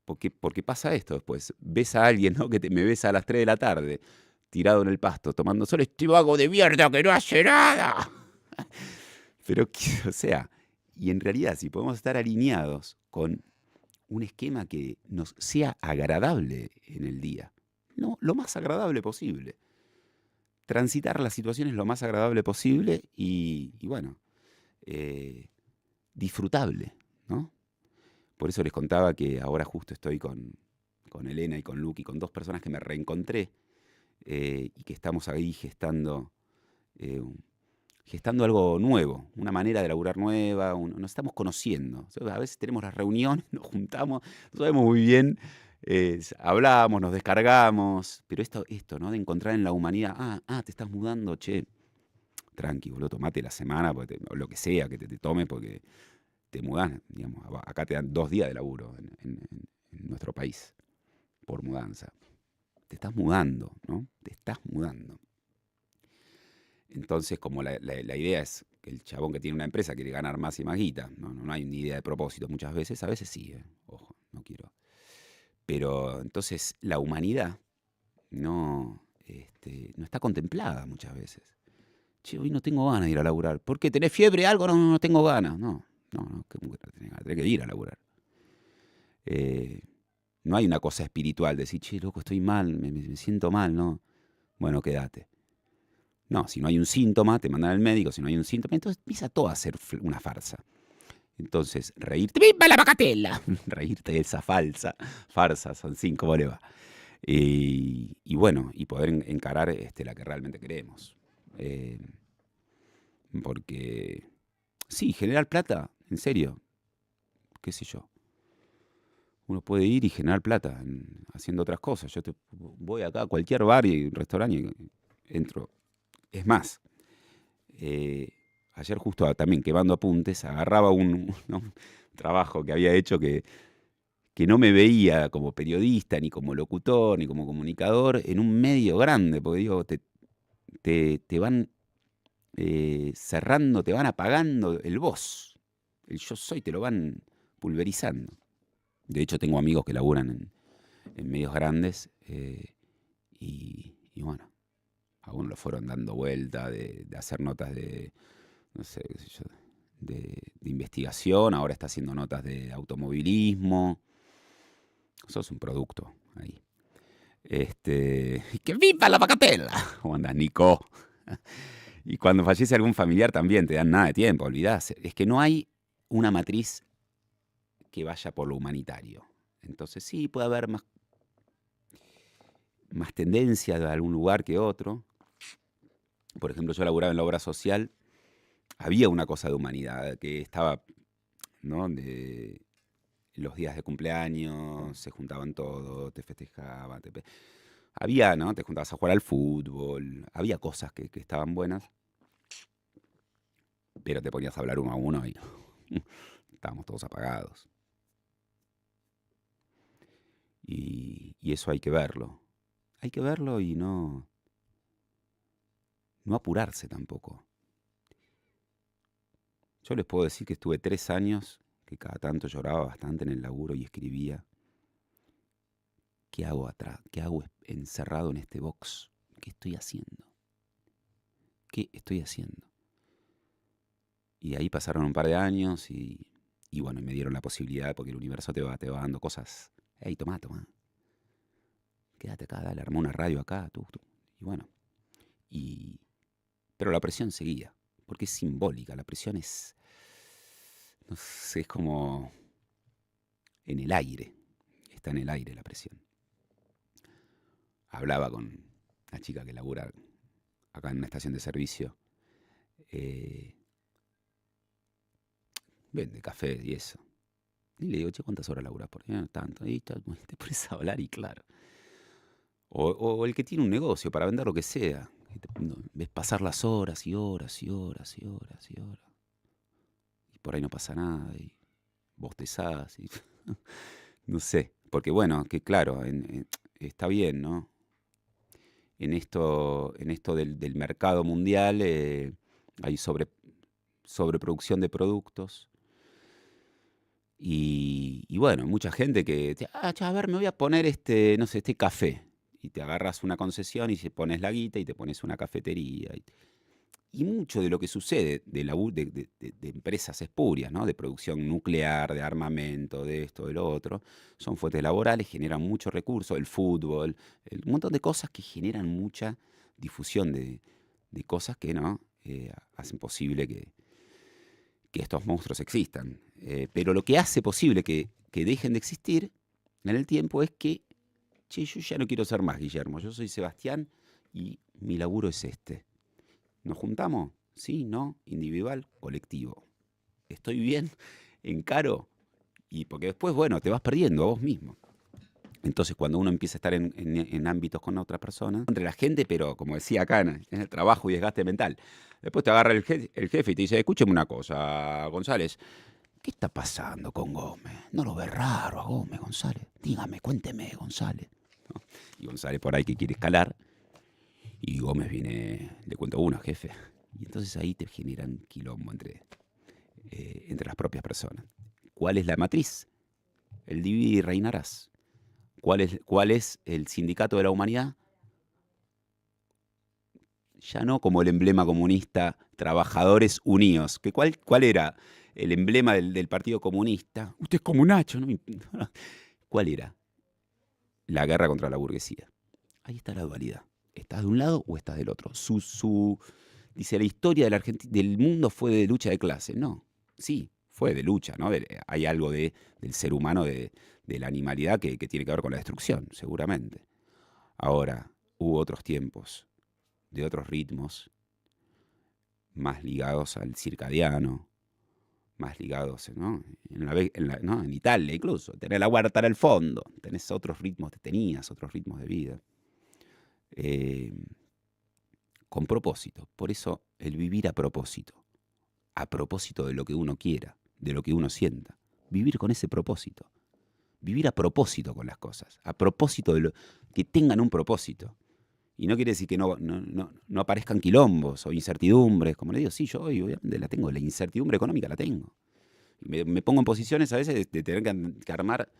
Porque pasa esto después. Ves a alguien, ¿no? Me ves a las 3 de la tarde, tirado en el pasto, tomando sol, este vago de mierda que no hace nada. Pero, o sea, y en realidad, si podemos estar alineados con un esquema que nos sea agradable en el día, no, lo más agradable posible. Transitar las situaciones lo más agradable posible y bueno, disfrutable, ¿no? Por eso les contaba que ahora justo estoy con Elena y con Luqui, con dos personas que me reencontré y que estamos ahí eh, gestando algo nuevo, una manera de laburar nueva, nos estamos conociendo. A veces tenemos las reuniones, nos juntamos, no sabemos muy bien, hablamos, nos descargamos, pero esto, ¿no? De encontrar en la humanidad, te estás mudando, che, tranqui, boludo, tomate la semana, o lo que sea que te tome, porque te mudás, digamos, acá te dan 2 días de laburo en nuestro país por mudanza. Te estás mudando, ¿no? Te estás mudando. Entonces, como la idea es que el chabón que tiene una empresa quiere ganar más y más guita, no hay ni idea de propósito muchas veces, a veces sí, ojo, no quiero. Pero entonces la humanidad no está contemplada muchas veces. Che, hoy no tengo ganas de ir a laburar. ¿Por qué? ¿Tenés fiebre algo? No tengo ganas. No, tenés que ir a laburar. No hay una cosa espiritual, decir, che, loco, estoy mal, me siento mal, ¿no? Bueno, quédate. No, si no hay un síntoma, te mandan al médico, si no hay un síntoma, entonces empieza todo a ser una farsa. Entonces, reírte, ¡viva la bacatela! Reírte de esa farsa, son 5, ¿cómo le va? Y bueno, y poder encarar la que realmente queremos. Porque, sí, generar plata, en serio, qué sé yo. Uno puede ir y generar plata haciendo otras cosas. Yo voy acá a cualquier bar y restaurante y entro. Es más, ayer justo también quemando apuntes, agarraba un trabajo que había hecho que no me veía como periodista, ni como locutor, ni como comunicador en un medio grande, porque digo, te van cerrando, te van apagando el voz. El yo soy te lo van pulverizando. De hecho, tengo amigos que laburan en medios grandes y bueno, algunos lo fueron dando vuelta de hacer notas de, no sé, qué sé yo, de investigación, ahora está haciendo notas de automovilismo. Sos un producto ahí. ¡Que viva la Pacatela! ¿Cómo andás, Nico? Y cuando fallece algún familiar también te dan nada de tiempo, olvidás. Es que no hay una matriz que vaya por lo humanitario. Entonces sí, puede haber más tendencia de algún lugar que otro. Por ejemplo, yo laburaba en la obra social, había una cosa de humanidad que estaba, ¿no? De los días de cumpleaños, se juntaban todos, te festejaban, había, ¿no? Te juntabas a jugar al fútbol, había cosas que estaban buenas, pero te ponías a hablar uno a uno y estábamos todos apagados. Y eso hay que verlo. Hay que verlo y no apurarse tampoco. Yo les puedo decir que estuve 3 años, que cada tanto lloraba bastante en el laburo y escribía. ¿Qué hago atrás? ¿Qué hago encerrado en este box? ¿Qué estoy haciendo? ¿Qué estoy haciendo? Y ahí pasaron un par de años y bueno, me dieron la posibilidad porque el universo te va dando cosas. Hey, tomá. Quédate acá, dale, armá una radio acá, tú. Y bueno, pero la presión seguía, porque es simbólica, la presión es, no sé, es como en el aire, está en el aire la presión. Hablaba con una chica que labura acá en una estación de servicio, vende café y eso. Y le digo, che, ¿cuántas horas laburás? Porque no tanto. Y te pones a hablar y claro. O el que tiene un negocio para vender lo que sea. Ves pasar las horas y horas y horas y horas y horas. Y por ahí no pasa nada y bostezás y no sé. Porque bueno, que claro, está bien, ¿no? En esto del mercado mundial hay sobreproducción de productos. Y bueno, mucha gente que, a ver, me voy a poner no sé, este café. Y te agarras una concesión y te pones la guita y te pones una cafetería. Y mucho de lo que sucede de empresas espurias, ¿no? De producción nuclear, de armamento, de esto, de lo otro, son fuentes laborales, generan mucho recurso, el fútbol, un montón de cosas que generan mucha difusión de cosas que no hacen posible que estos monstruos existan. Pero lo que hace posible que dejen de existir en el tiempo es que, che, yo ya no quiero ser más Guillermo, yo soy Sebastián y mi laburo es este. ¿Nos juntamos? Sí, no, individual, colectivo. ¿Estoy bien? ¿Encaro? Y porque después, bueno, te vas perdiendo a vos mismo. Entonces, cuando uno empieza a estar en ámbitos con otra persona, entre la gente, pero como decía acá, en el trabajo y desgaste mental. Después te agarra el jefe y te dice, escúcheme una cosa, González, ¿qué está pasando con Gómez? ¿No lo ve raro a Gómez, González? Dígame, cuénteme, González. ¿No? Y González por ahí que quiere escalar, y Gómez viene, le cuento una, jefe. Y entonces ahí te generan quilombo entre las propias personas. ¿Cuál es la matriz? El divide y reinarás. ¿Cuál es el sindicato de la humanidad? Ya no como el emblema comunista, Trabajadores Unidos. ¿Cuál era el emblema del Partido Comunista? Usted es comunacho, ¿no? ¿Cuál era? La guerra contra la burguesía. Ahí está la dualidad. ¿Estás de un lado o estás del otro? Dice, la historia del mundo fue de lucha de clase. No, sí, fue de lucha, ¿no? Hay algo del ser humano, de la animalidad que tiene que ver con la destrucción, seguramente. Ahora, hubo otros tiempos, de otros ritmos, más ligados al circadiano, más ligados, ¿no? En Italia incluso, tenés la huerta en el fondo, tenías otros ritmos de vida. Con propósito. Por eso el vivir a propósito de lo que uno quiera, de lo que uno sienta. Vivir con ese propósito. Vivir a propósito con las cosas, a propósito de que tengan un propósito. Y no quiere decir que no aparezcan quilombos o incertidumbres. Como le digo, sí, yo hoy obviamente la tengo, la incertidumbre económica la tengo. Me pongo en posiciones a veces de tener que armar,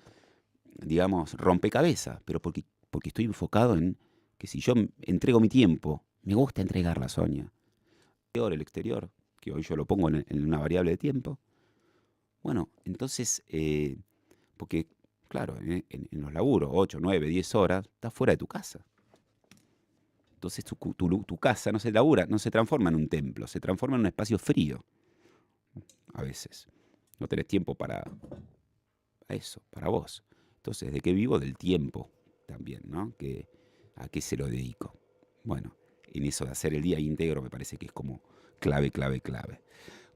digamos, rompecabezas, pero porque estoy enfocado en que si yo entrego mi tiempo, me gusta entregarla, Sonia. El exterior, que hoy yo lo pongo en una variable de tiempo. Bueno, entonces, porque, claro, en los laburos, 8, 9, 10 horas, estás fuera de tu casa. Entonces tu casa no se labura, no se transforma en un templo, se transforma en un espacio frío. A veces. No tenés tiempo para eso, para vos. Entonces, ¿de qué vivo? Del tiempo también, ¿no? ¿A qué se lo dedico? Bueno, en eso de hacer el día íntegro me parece que es como clave, clave, clave.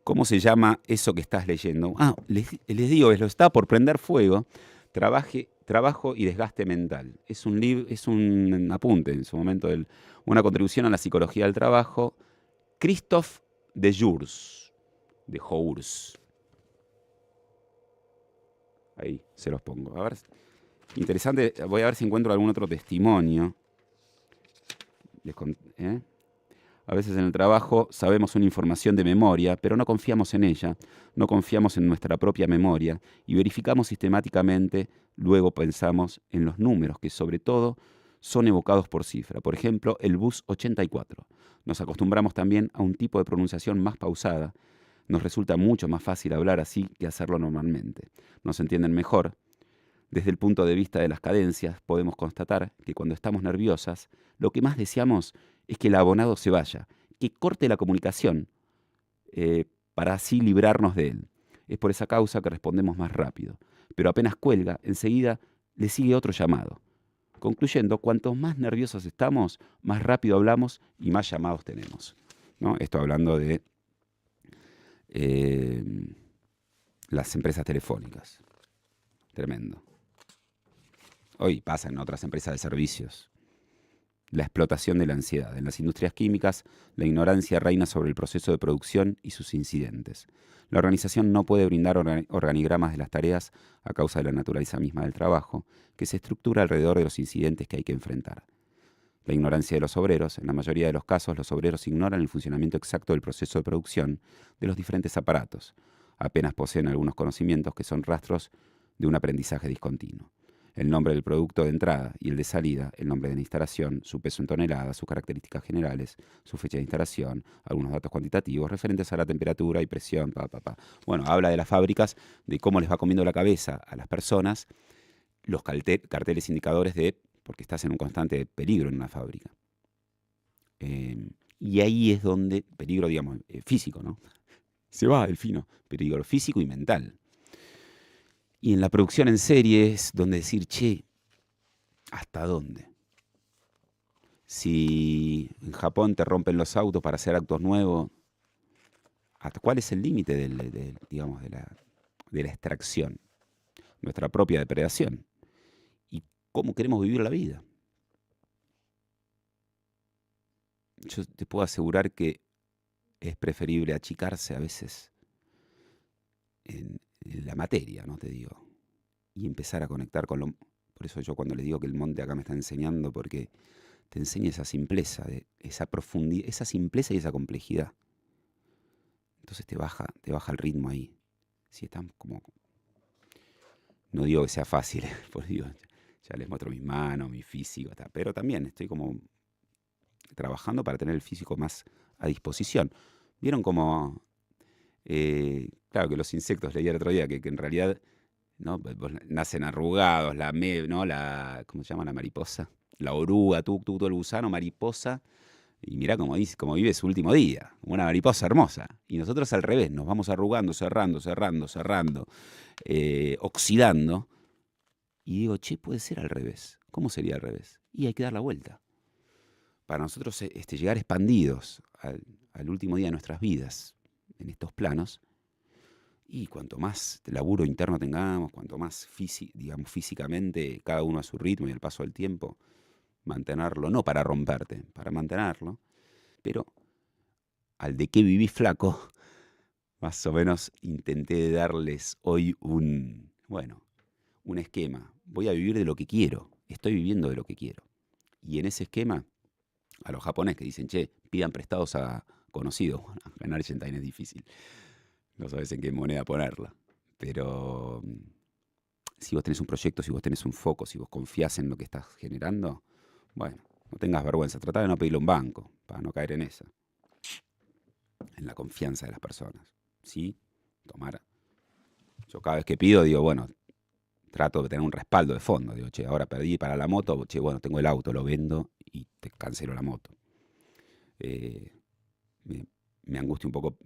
¿Cómo se llama eso que estás leyendo? Les digo, lo está por prender fuego. Trabajo y desgaste mental. Es un apunte en su momento, una contribución a la psicología del trabajo. Christophe de Jours. Ahí se los pongo. A ver, interesante. Voy a ver si encuentro algún otro testimonio. ¿Eh? A veces en el trabajo sabemos una información de memoria, pero no confiamos en ella, no confiamos en nuestra propia memoria y verificamos sistemáticamente, luego pensamos en los números que sobre todo son evocados por cifra. Por ejemplo, el bus 84. Nos acostumbramos también a un tipo de pronunciación más pausada. Nos resulta mucho más fácil hablar así que hacerlo normalmente. Nos entienden mejor. Desde el punto de vista de las cadencias, podemos constatar que cuando estamos nerviosas, lo que más deseamos es que el abonado se vaya, que corte la comunicación, para así librarnos de él. Es por esa causa que respondemos más rápido. Pero apenas cuelga, enseguida le sigue otro llamado. Concluyendo, cuanto más nerviosos estamos, más rápido hablamos y más llamados tenemos, ¿no? Esto hablando de las empresas telefónicas. Tremendo. Hoy pasa en otras empresas de servicios. La explotación de la ansiedad. En las industrias químicas, la ignorancia reina sobre el proceso de producción y sus incidentes. La organización no puede brindar organigramas de las tareas a causa de la naturaleza misma del trabajo, que se estructura alrededor de los incidentes que hay que enfrentar. La ignorancia de los obreros. En la mayoría de los casos, los obreros ignoran el funcionamiento exacto del proceso de producción de los diferentes aparatos. Apenas poseen algunos conocimientos que son rastros de un aprendizaje discontinuo. El nombre del producto de entrada y el de salida, el nombre de la instalación, su peso en toneladas, sus características generales, su fecha de instalación, algunos datos cuantitativos referentes a la temperatura y presión, Bueno, habla de las fábricas, de cómo les va comiendo la cabeza a las personas los carteles indicadores de porque estás en un constante peligro en una fábrica. Y ahí es donde, peligro, digamos, físico, ¿no? Se va el fino, peligro físico y mental. Y en la producción en serie es donde decir, che, ¿hasta dónde? Si en Japón te rompen los autos para hacer actos nuevos, ¿hasta cuál es el límite digamos, de la extracción? Nuestra propia depredación. ¿Y cómo queremos vivir la vida? Yo te puedo asegurar que es preferible achicarse a veces en la materia, ¿no? Te digo. Y empezar a conectar con lo... Por eso yo cuando le digo que el monte acá me está enseñando, porque te enseña esa simpleza, esa profundidad, esa simpleza y esa complejidad. Entonces te baja el ritmo ahí. Si están como... No digo que sea fácil, pues digo, ya les muestro mis manos, mi físico, pero también estoy como trabajando para tener el físico más a disposición. ¿Vieron cómo... claro que los insectos, leí el otro día, que en realidad, ¿no? Nacen arrugados, ¿no? ¿Cómo se llama la mariposa? La oruga, tú el gusano, mariposa, y mirá cómo vive su último día, como una mariposa hermosa. Y nosotros al revés, nos vamos arrugando, cerrando, oxidando. Y digo, che, puede ser al revés. ¿Cómo sería al revés? Y hay que dar la vuelta. Para nosotros llegar expandidos al último día de nuestras vidas, en estos planos, y cuanto más laburo interno tengamos, cuanto más digamos, físicamente, cada uno a su ritmo y al paso del tiempo, mantenerlo, no para romperte, para mantenerlo, pero al de qué viví flaco, más o menos intenté darles hoy un esquema. Voy a vivir de lo que quiero, estoy viviendo de lo que quiero. Y en ese esquema, a los japoneses que dicen, che, pidan prestados a conocidos. Bueno, en Argentina es difícil. No sabes en qué moneda ponerla. Pero si vos tenés un proyecto, si vos tenés un foco, si vos confiás en lo que estás generando, bueno, no tengas vergüenza. Tratá de no pedirle a un banco para no caer en esa, en la confianza de las personas. ¿Sí? Tomar. Yo cada vez que pido, digo, bueno, trato de tener un respaldo de fondo. Digo, che, ahora perdí para la moto, che, bueno, tengo el auto, lo vendo y te cancelo la moto. Eh, me, me angustia un poco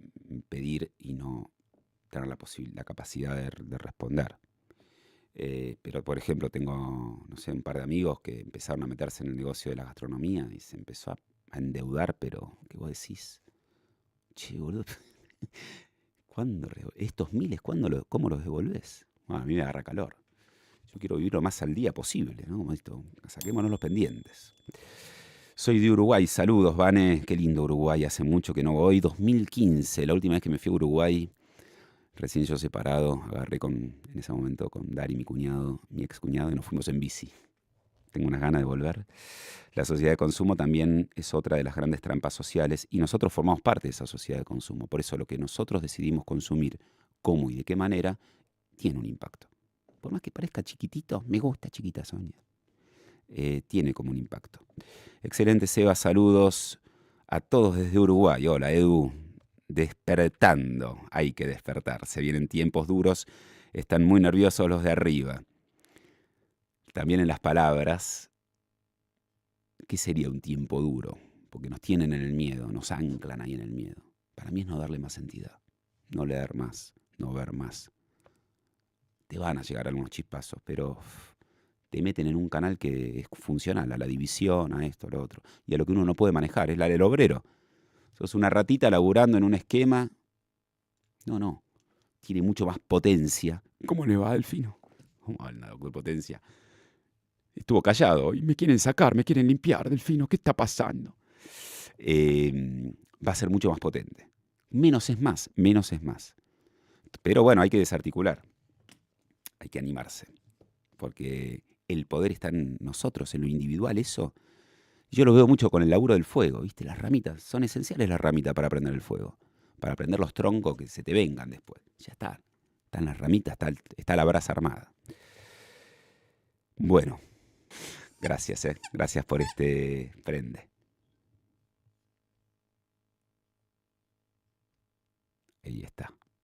pedir y no tener la capacidad de responder. Pero, por ejemplo, tengo, no sé, un par de amigos que empezaron a meterse en el negocio de la gastronomía y se empezó a endeudar, pero, ¿qué vos decís? Che, boludo, estos miles, cómo los devolvés? Bueno, a mí me agarra calor. Yo quiero vivir lo más al día posible, ¿no? Como esto, saquémonos los pendientes. Soy de Uruguay, saludos, Vane. Qué lindo Uruguay, hace mucho que no voy. 2015, la última vez que me fui a Uruguay, recién yo separado, agarré en ese momento con Dari, mi cuñado, mi ex cuñado, y nos fuimos en bici. Tengo unas ganas de volver. La sociedad de consumo también es otra de las grandes trampas sociales y nosotros formamos parte de esa sociedad de consumo. Por eso lo que nosotros decidimos consumir, cómo y de qué manera, tiene un impacto. Por más que parezca chiquitito, me gusta chiquita Sonia. Tiene como un impacto. Excelente, Seba, saludos a todos desde Uruguay. Hola, Edu. Despertando, hay que despertar. Se vienen tiempos duros, están muy nerviosos los de arriba. También en las palabras, ¿qué sería un tiempo duro? Porque nos tienen en el miedo, nos anclan ahí en el miedo. Para mí es no darle más entidad, no leer más, no ver más. Te van a llegar algunos chispazos, pero te meten en un canal que es funcional, a la división, a esto, a lo otro. Y a lo que uno no puede manejar, es la del obrero. Sos una ratita laburando en un esquema. No. Tiene mucho más potencia. ¿Cómo le va, Delfino? ¿Cómo va el de potencia? Estuvo callado y me quieren sacar, me quieren limpiar, Delfino. ¿Qué está pasando? Va a ser mucho más potente. Menos es más, menos es más. Pero bueno, hay que desarticular. Hay que animarse. Porque el poder está en nosotros, en lo individual. Eso yo lo veo mucho con el laburo del fuego, ¿viste? Las ramitas, son esenciales las ramitas para prender el fuego. Para prender los troncos que se te vengan después. Ya está. Están las ramitas, está la brasa armada. Bueno, gracias, gracias por este prende. Ahí está.